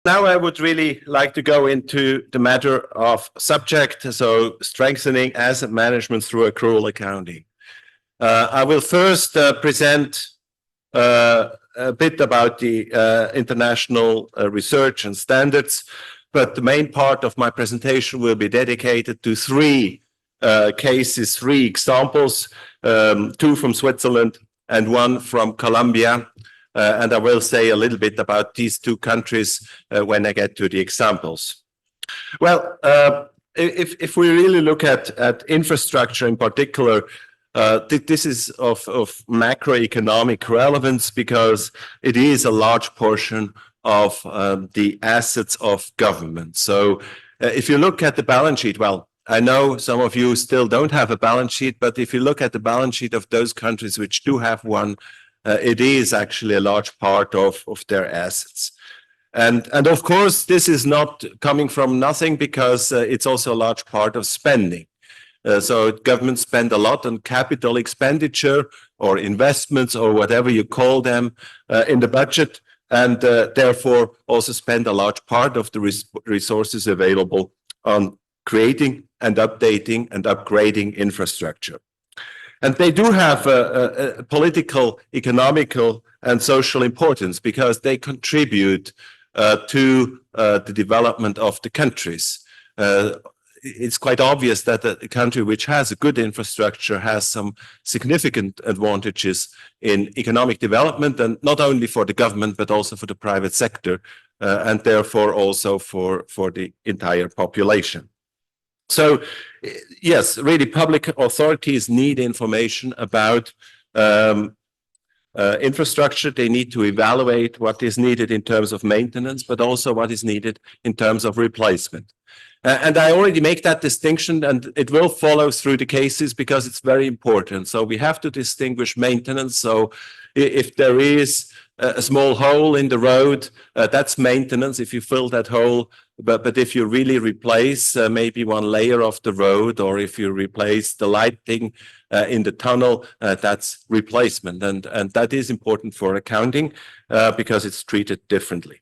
Now I would really like to go into the matter of subject, so strengthening asset management through accrual accounting. I will first present a bit about the international research and standards, but the main part of my presentation will be dedicated to three cases, three examples, two from Switzerland and one from Colombia. And I will say a little bit about these two countries when I get to the examples. Well, if we really look at infrastructure in particular, this is of macroeconomic relevance because it is a large portion of the assets of government. So if you look at the balance sheet, well, I know some of you still don't have a balance sheet, but if you look at the balance sheet of those countries which do have one, it is actually a large part of their assets. And of course, this is not coming from nothing because it's also a large part of spending. So governments spend a lot on capital expenditure or investments or whatever you call them in the budget, and therefore also spend a large part of the resources available on creating and updating and upgrading infrastructure. And they do have a political, economical, and social importance because they contribute to the development of the countries. It's quite obvious that a country which has a good infrastructure has some significant advantages in economic development, and not only for the government, but also for the private sector, and therefore also for the entire population. So, yes, really public authorities need information about infrastructure. They need to evaluate what is needed in terms of maintenance, but also what is needed in terms of replacement. And I already make that distinction, and it will follow through the cases because it's very important. So we have to distinguish maintenance. So if there is a small hole in the road, that's maintenance if you fill that hole. But if you really replace maybe one layer of the road, or if you replace the lighting in the tunnel, that's replacement. And that is important for accounting because it's treated differently.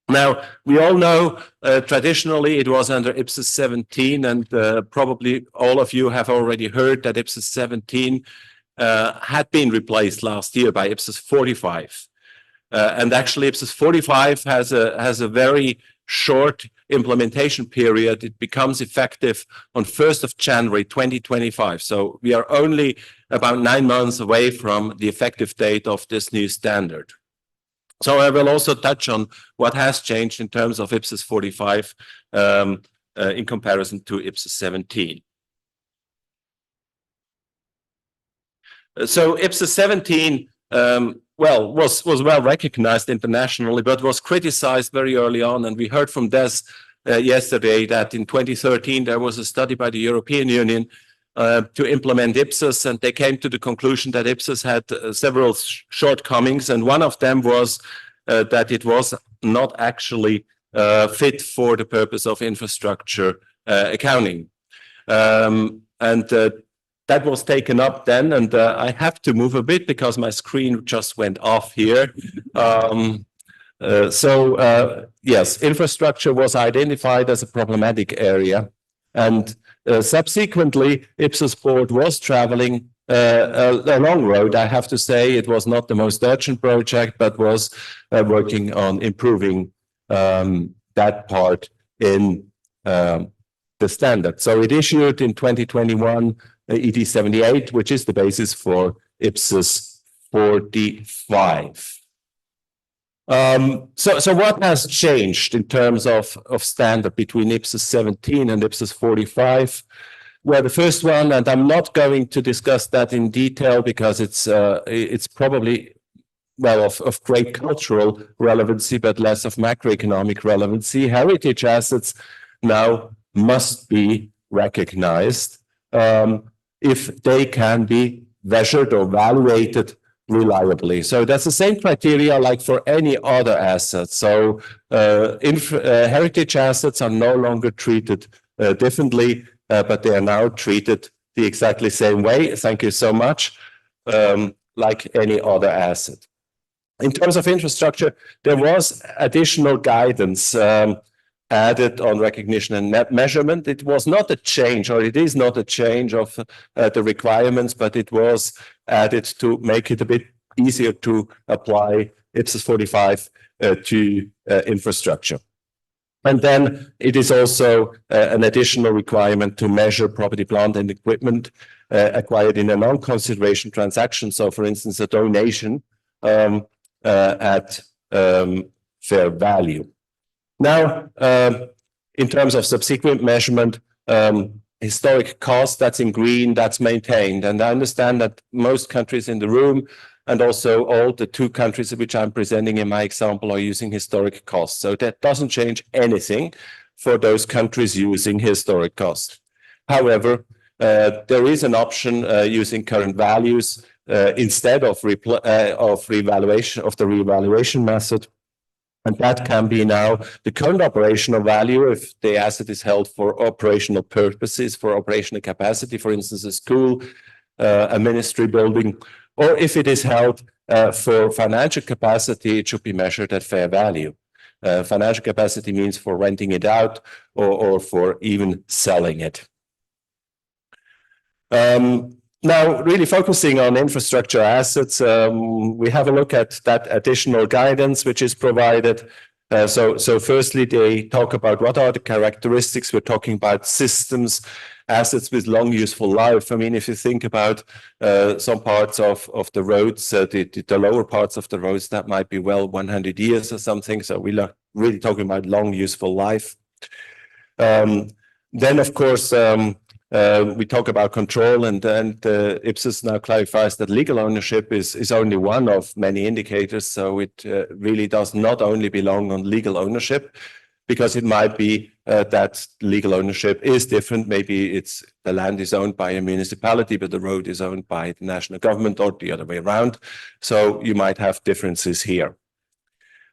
Now, we all know traditionally it was under IPSAS 17, and probably all of you have already heard that IPSAS 17 had been replaced last year by IPSAS 45. And actually IPSAS 45 has a very short implementation period. It becomes effective on 1st of January 2025. So we are only about 9 months away from the effective date of this new standard. So I will also touch on what has changed in terms of IPSAS 45 in comparison to IPSAS 17. So IPSAS 17 was well recognized internationally, but was criticized very early on. And we heard from Des yesterday that in 2013 there was a study by the European Union to implement IPSAS, and they came to the conclusion that IPSAS had several shortcomings, and one of them was that it was not actually fit for the purpose of infrastructure accounting. That was taken up then, and I have to move a bit because my screen just went off here. Yes, infrastructure was identified as a problematic area, and subsequently, IPSAS board was traveling a long road. I have to say it was not the most urgent project, but was working on improving that part in the standard. So it issued in 2021 ED 78, which is the basis for IPSAS 45. So what has changed in terms of standard between IPSAS 17 and IPSAS 45? Well, the first one, and I'm not going to discuss that in detail because it's probably, well, of great cultural relevancy, but less of macroeconomic relevancy. Heritage assets now must be recognized if they can be measured or evaluated reliably. So that's the same criteria like for any other asset. So heritage assets are no longer treated differently, but they are now treated the exactly same way. Thank you so much, like any other asset. In terms of infrastructure, there was additional guidance added on recognition and net measurement. It was not a change, or it is not a change of the requirements, but it was added to make it a bit easier to apply IPSAS 45 to infrastructure. And then it is also an additional requirement to measure property, plant, and equipment acquired in a non-consideration transaction. So, for instance, a donation at fair value. Now, in terms of subsequent measurement, historic cost, that's in green, that's maintained. And I understand that most countries in the room, and also all the 2 countries which I'm presenting in my example, are using historic costs. So that doesn't change anything for those countries using historic costs. However, there is an option using current values instead of revaluation of the revaluation method. And that can be now the current operational value if the asset is held for operational purposes, for operational capacity, for instance, a school, a ministry building, or if it is held for financial capacity, it should be measured at fair value. Financial capacity means for renting it out or for even selling it. Now, really focusing on infrastructure assets, we have a look at that additional guidance which is provided. So firstly, they talk about what are the characteristics. We're talking about systems, assets with long useful life. I mean, if you think about some parts of the roads, the lower parts of the roads, that might be, well, 100 years or something. So we're really talking about long useful life. Then, of course, we talk about control, and IPSAS now clarifies that legal ownership is only one of many indicators. So it really does not only belong on legal ownership, because it might be that legal ownership is different. Maybe the land is owned by a municipality, but the road is owned by the national government, or the other way around. So you might have differences here.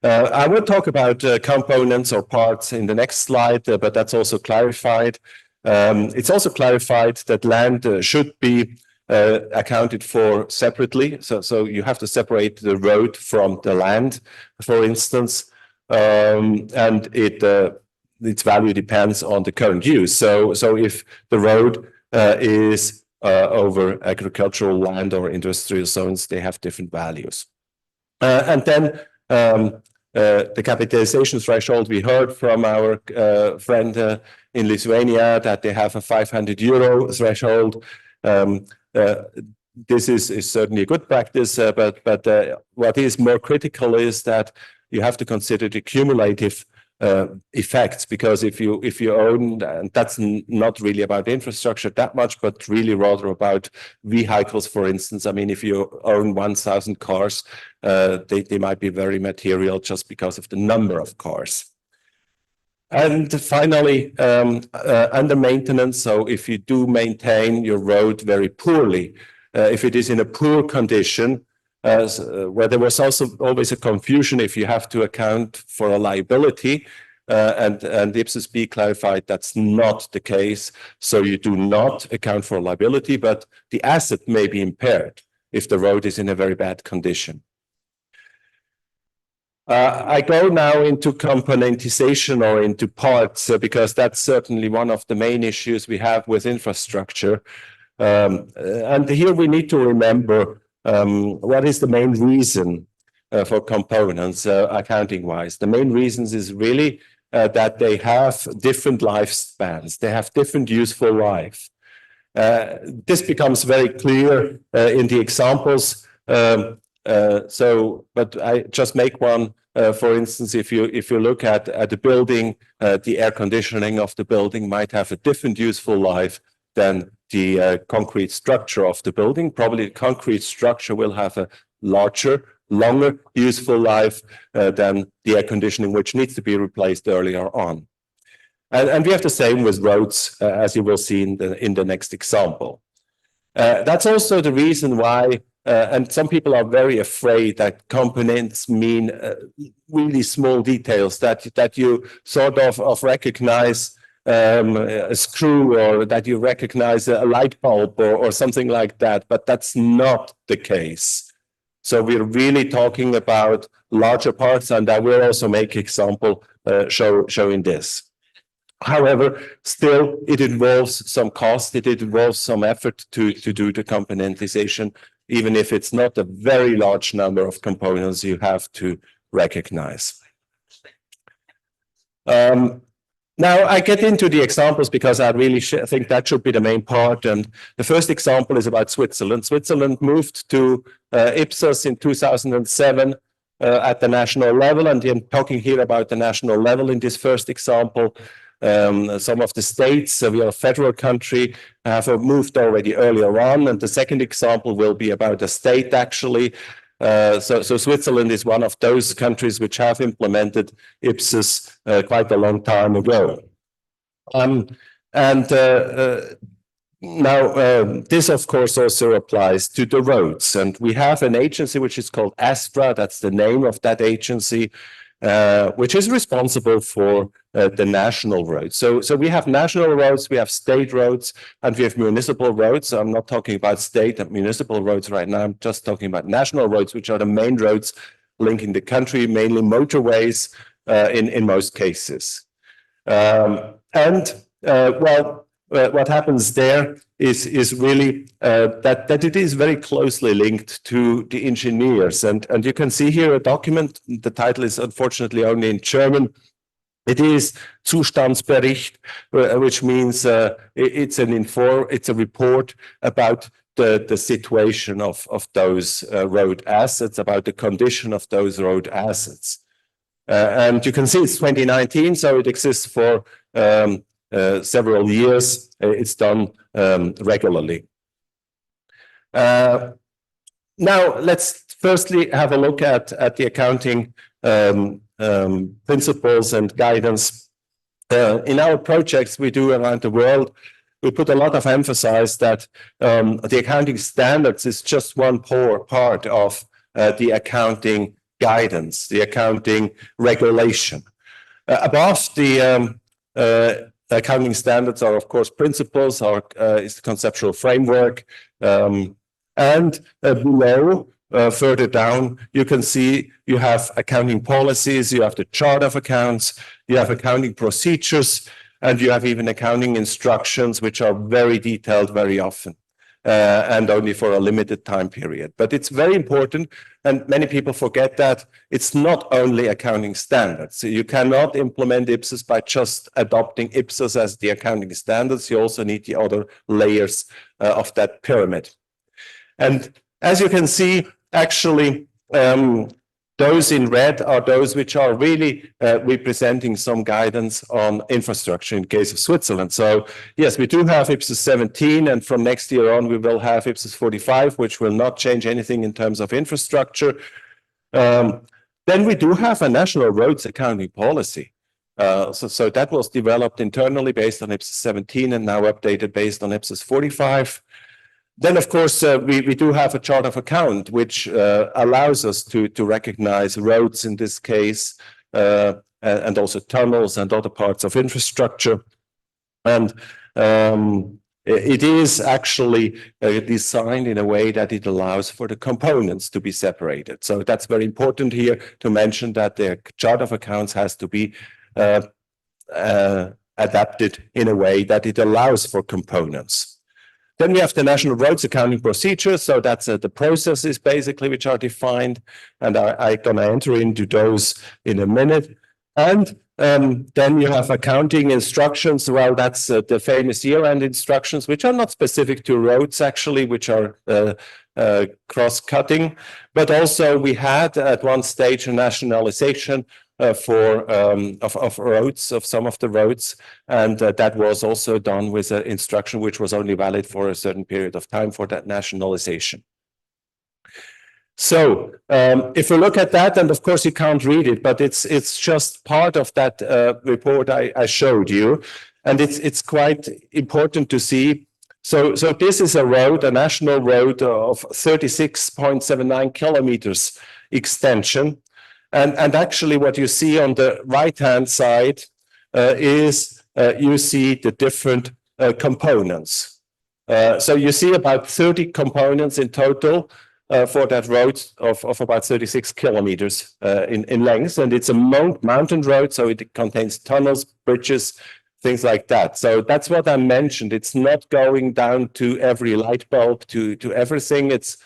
I will talk about components or parts in the next slide, but that's also clarified. It's also clarified that land should be accounted for separately. So you have to separate the road from the land, for instance, and its value depends on the current use. So if the road is over agricultural land or industrial zones, they have different values. And then the capitalization threshold, we heard from our friend in Lithuania that they have a 500 euro threshold. This is certainly a good practice, but what is more critical is that you have to consider the cumulative effects, because if you own, and that's not really about infrastructure that much, but really rather about vehicles, for instance. I mean, if you own 1,000 cars, they might be very material just because of the number of cars. And finally, under maintenance, so if you do maintain your road very poorly, if it is in a poor condition, where there was also always a confusion if you have to account for a liability, and IPSAS clarified that's not the case. So you do not account for a liability, but the asset may be impaired if the road is in a very bad condition. I go now into componentization, or into parts, because that's certainly one of the main issues we have with infrastructure. And here we need to remember what is the main reason for components, accounting-wise. The main reasons is really that they have different lifespans. They have different useful life. This becomes very clear in the examples. But I just make one. For instance, if you look at the building, the air conditioning of the building might have a different useful life than the concrete structure of the building. Probably the concrete structure will have a larger, longer useful life than the air conditioning, which needs to be replaced earlier on. And we have the same with roads, as you will see in the next example. That's also the reason why, and some people are very afraid that components mean really small details, that you sort of recognize a screw, or that you recognize a light bulb, or something like that, but that's not the case. So we're really talking about larger parts, and I will also make example showing this. However, still, it involves some cost, it involves some effort to do the componentization, even if it's not a very large number of components you have to recognize. Now, I get into the examples because I really think that should be the main part. And the first example is about Switzerland. Switzerland moved to IPSAS in 2007 at the national level. And I'm talking here about the national level in this first example. Some of the states, we are a federal country, have moved already earlier on. And the second example will be about a state, actually. So Switzerland is one of those countries which have implemented IPSAS quite a long time ago. Now, this, of course, also applies to the roads. And we have an agency which is called ASTRA, that's the name of that agency, which is responsible for the national roads. So we have national roads, we have state roads, and we have municipal roads. I'm not talking about state and municipal roads right now. I'm just talking about national roads, which are the main roads linking the country, mainly motorways in most cases. What happens there is really that it is very closely linked to the engineers. And you can see here a document. The title is unfortunately only in German. It is Zustandsbericht, which means it's a report about the situation of those road assets, about the condition of those road assets. And you can see it's 2019, so it exists for several years. It's done regularly. Now, let's firstly have a look at the accounting principles and guidance. In our projects we do around the world, we put a lot of emphasis that the accounting standards is just one part of the accounting guidance, the accounting regulation. Above the accounting standards are, of course, principles, is the conceptual framework, and below, further down, you can see you have accounting policies, you have the chart of accounts, you have accounting procedures, and you have even accounting instructions, which are very detailed very often, and only for a limited time period. But it's very important, and many people forget that it's not only accounting standards. So you cannot implement IPSAS by just adopting IPSAS as the accounting standards. You also need the other layers of that pyramid. And as you can see, actually, those in red are those which are really representing some guidance on infrastructure in case of Switzerland. So yes, we do have IPSAS 17, and from next year on, we will have IPSAS 45, which will not change anything in terms of infrastructure. Then we do have a national roads accounting policy. So that was developed internally based on IPSAS 17 and now updated based on IPSAS 45. Then, of course, we do have a chart of account, which allows us to recognize roads in this case, and also tunnels and other parts of infrastructure. And it is actually designed in a way that it allows for the components to be separated. So that's very important here to mention that the chart of accounts has to be adapted in a way that it allows for components. Then we have the national roads accounting procedures. So that's the processes basically which are defined. And I'm going to enter into those in a minute. And then you have accounting instructions. Well, that's the famous year-end instructions, which are not specific to roads, actually, which are cross-cutting. But also we had at one stage a nationalization of roads, of some of the roads, and that was also done with an instruction which was only valid for a certain period of time for that nationalization. So if we look at that, and of course you can't read it, but it's just part of that report I showed you, and it's quite important to see. So this is a road, a national road of 36.79 kilometers extension. And actually what you see on the right-hand side is you see the different components. So you see about 30 components in total. for that road of about 36 kilometers in length. And it's a mountain road, so it contains tunnels, bridges, things like that. So that's what I mentioned. It's not going down to every light bulb, to everything. It's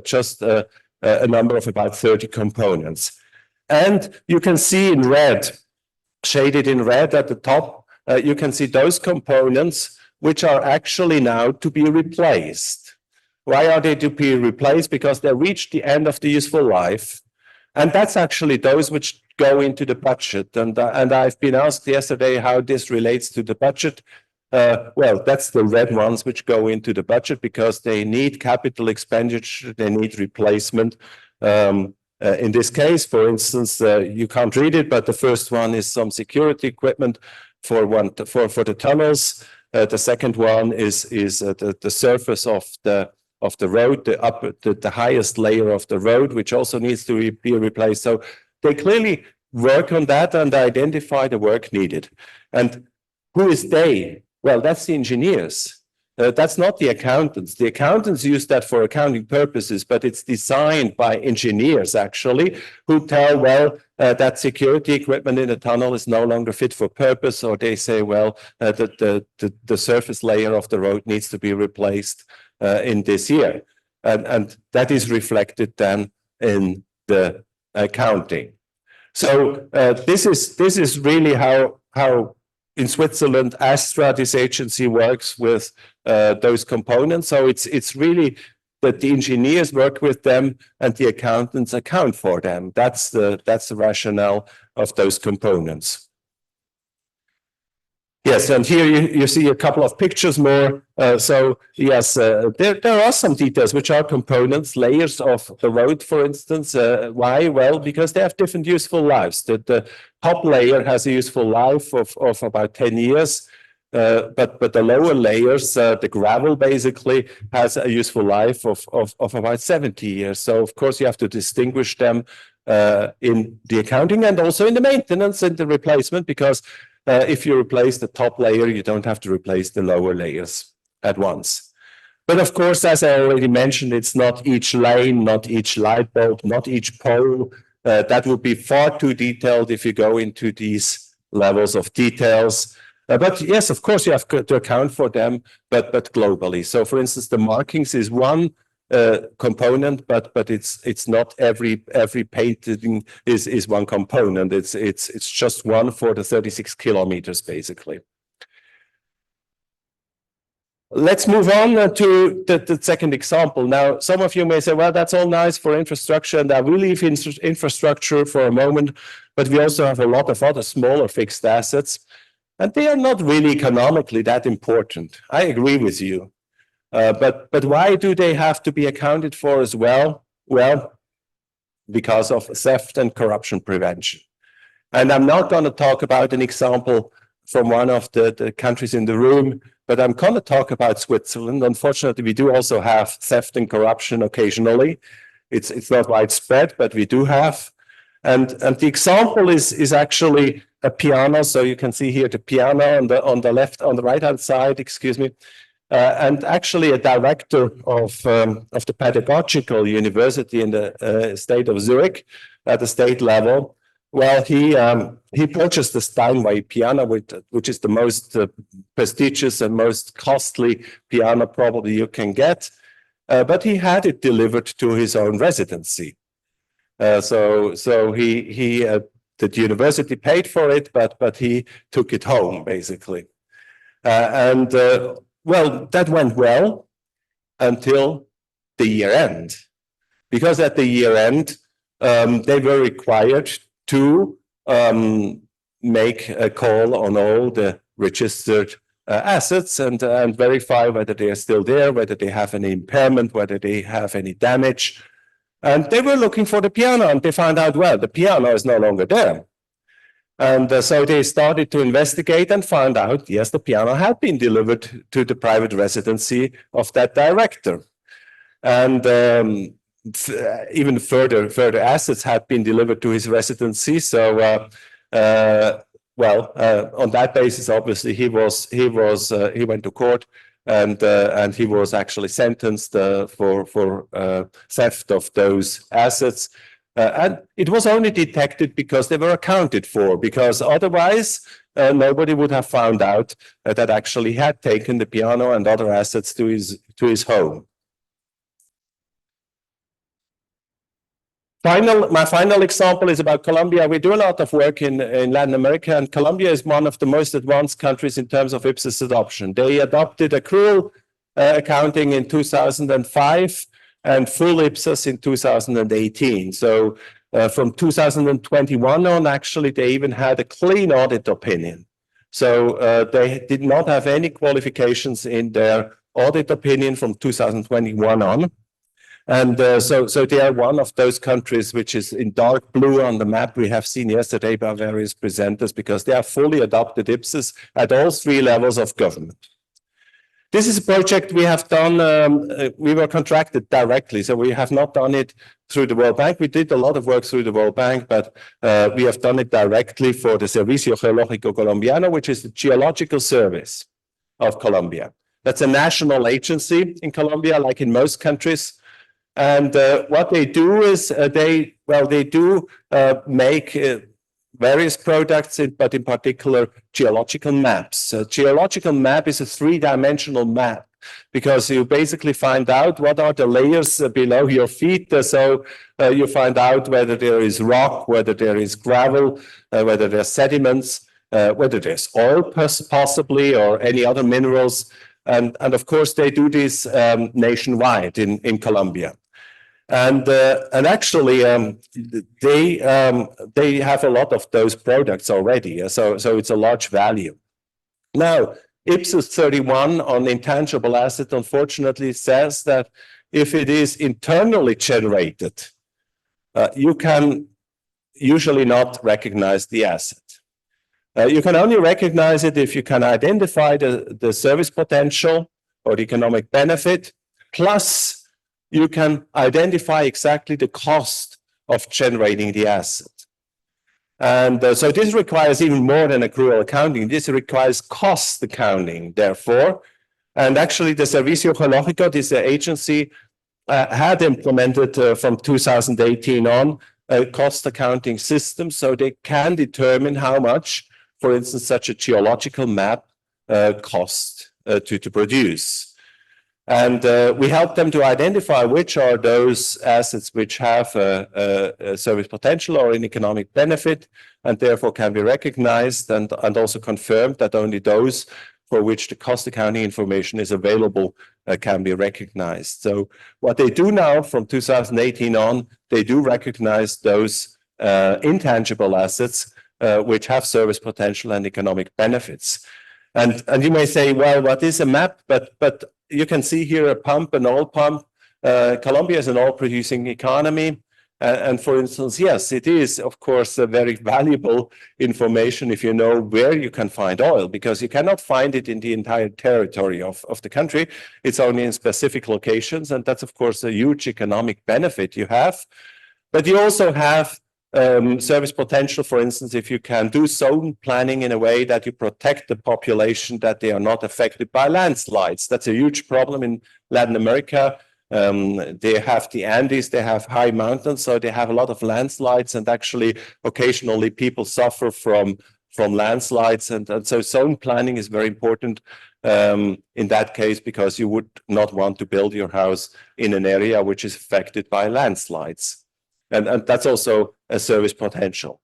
just a number of about 30 components. And you can see in red, shaded in red at the top, you can see those components which are actually now to be replaced. Why are they to be replaced? Because they reached the end of the useful life. And that's actually those which go into the budget. And I've been asked yesterday how this relates to the budget. Well, that's the red ones which go into the budget because they need capital expenditure, they need replacement. In this case, for instance, you can't read it, but the first one is some security equipment for the tunnels. The second one is the surface of the road, the highest layer of the road, which also needs to be replaced. So they clearly work on that and identify the work needed. And who is they? Well, that's the engineers. That's not the accountants. The accountants use that for accounting purposes, but it's designed by engineers, actually, who tell, well, that security equipment in the tunnel is no longer fit for purpose, or they say, well, the surface layer of the road needs to be replaced in this year. And that is reflected then in the accounting. So this is really how in Switzerland, ASTRA, this agency, works with those components. So it's really that the engineers work with them and the accountants account for them. That's the rationale of those components. Yes, and here you see a couple of pictures more. So yes, there are some details which are components, layers of the road, for instance. Why? Well, because they have different useful lives. The top layer has a useful life of about 10 years, but the lower layers, the gravel basically, has a useful life of about 70 years. So of course you have to distinguish them in the accounting and also in the maintenance and the replacement, because if you replace the top layer, you don't have to replace the lower layers at once. But of course, as I already mentioned, it's not each lane, not each light bulb, not each pole. That would be far too detailed if you go into these levels of details. But yes, of course, you have to account for them, but globally. So for instance, the markings is one component, but it's not every painting is one component. It's just one for the 36 kilometers basically. Let's move on to the second example. Now, some of you may say, well, that's all nice for infrastructure, and I will leave infrastructure for a moment, but we also have a lot of other smaller fixed assets, and they are not really economically that important. I agree with you. But why do they have to be accounted for as well? Well, because of theft and corruption prevention. And I'm not going to talk about an example from one of the countries in the room, but I'm going to talk about Switzerland. Unfortunately, we do also have theft and corruption occasionally. It's not widespread, but we do have. And the example is actually a piano. So you can see here the piano on the right-hand side, excuse me. And actually a director of the pedagogical university in the state of Zurich at the state level, well, he purchased the Steinway piano, which is the most prestigious and most costly piano probably you can get, but he had it delivered to his own residency. So the university paid for it, but he took it home basically, well, that went well until the year end, because at the year end, they were required to make a call on all the registered assets and verify whether they are still there, whether they have any impairment, whether they have any damage. And they were looking for the piano, and they found out, well, the piano is no longer there. And so they started to investigate and found out, yes, the piano had been delivered to the private residency of that director. And even further assets had been delivered to his residency. So, well, on that basis, obviously, he went to court and he was actually sentenced for theft of those assets. And it was only detected because they were accounted for, because otherwise nobody would have found out that actually he had taken the piano and other assets to his home. My final example is about Colombia. We do a lot of work in Latin America, and Colombia is one of the most advanced countries in terms of IPSAS adoption. They adopted accrual accounting in 2005 and full IPSAS in 2018. So from 2021 on, actually, they even had a clean audit opinion. So they did not have any qualifications in their audit opinion from 2021 on. And so they are one of those countries which is in dark blue on the map we have seen yesterday by various presenters, because they have fully adopted IPSAS at all three levels of government. This is a project we have done, we were contracted directly, so we have not done it through the World Bank. We did a lot of work through the World Bank, but we have done it directly for the Servicio Geológico Colombiano, which is the geological service of Colombia. That's a national agency in Colombia, like in most countries. And what they do is they do make various products, but in particular geological maps. A geological map is a three-dimensional map, because you basically find out what are the layers below your feet. So you find out whether there is rock, whether there is gravel, whether there's sediments, whether there's oil possibly, or any other minerals. And of course, they do this nationwide in Colombia. And actually, they have a lot of those products already, so it's a large value. Now, IPSAS 31 on intangible asset, unfortunately, says that if it is internally generated, you can usually not recognize the asset. You can only recognize it if you can identify the service potential or the economic benefit, plus you can identify exactly the cost of generating the asset. And so this requires even more than accrual accounting. This requires cost accounting, therefore. And actually, the Servicio Geológico, this agency, had implemented from 2018 on a cost accounting system, so they can determine how much, for instance, such a geological map costs to produce. And we help them to identify which are those assets which have a service potential or an economic benefit, and therefore can be recognized, and also confirmed that only those for which the cost accounting information is available can be recognized. So what they do now from 2018 on, they do recognize those intangible assets which have service potential and economic benefits. And you may say, well, what is a map? But you can see here a pump, an oil pump. Colombia is an oil-producing economy. And for instance, yes, it is, of course, a very valuable information if you know where you can find oil, because you cannot find it in the entire territory of the country. It's only in specific locations. And that's, of course, a huge economic benefit you have. But you also have service potential, for instance, if you can do zone planning in a way that you protect the population, that they are not affected by landslides. That's a huge problem in Latin America. They have the Andes, they have high mountains, so they have a lot of landslides, and actually occasionally people suffer from landslides. And so zone planning is very important in that case, because you would not want to build your house in an area which is affected by landslides. And that's also a service potential.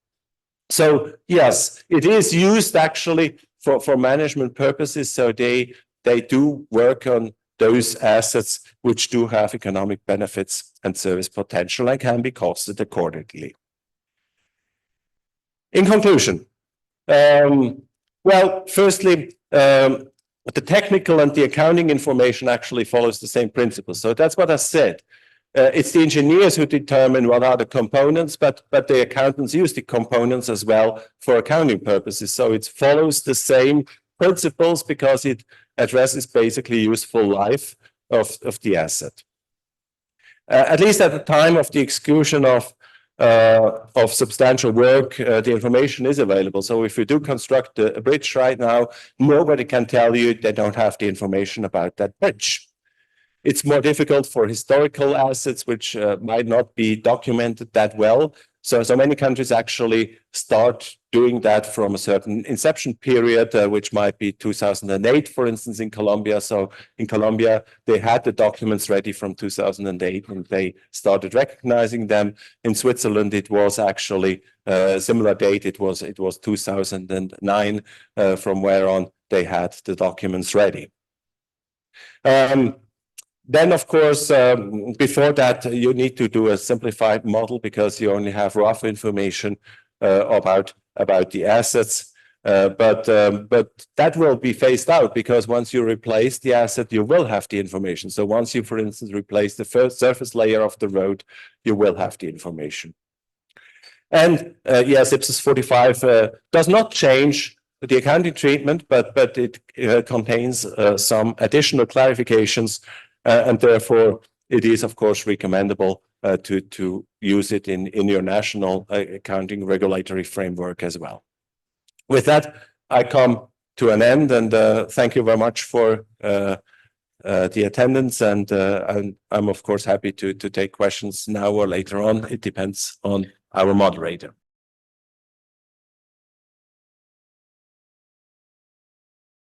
So yes, it is used actually for management purposes. So they do work on those assets which do have economic benefits and service potential and can be costed accordingly. In conclusion, well, firstly, the technical and the accounting information actually follows the same principles. So that's what I said. It's the engineers who determine what are the components, but the accountants use the components as well for accounting purposes. So it follows the same principles because it addresses basically useful life of the asset. At least at the time of the exclusion of of substantial work, the information is available. So if you do construct a bridge right now, nobody can tell you they don't have the information about that bridge. It's more difficult for historical assets, which might not be documented that well. So many countries actually start doing that from a certain inception period, which might be 2008, for instance, in Colombia. So in Colombia, they had the documents ready from 2008 and they started recognizing them. In Switzerland, it was actually a similar date. It was 2009, from where on they had the documents ready. Then, of course, before that, you need to do a simplified model because you only have rough information about the assets. But that will be phased out because once you replace the asset, you will have the information. So once you, for instance, replace the first surface layer of the road, you will have the information. And yes, IPSAS 45 does not change the accounting treatment, but it contains some additional clarifications. And therefore, it is, of course, recommendable to use it in your national accounting regulatory framework as well. With that, I come to an end, and thank you very much for the attendance. And I'm, of course, happy to take questions now or later on. It depends on our moderator.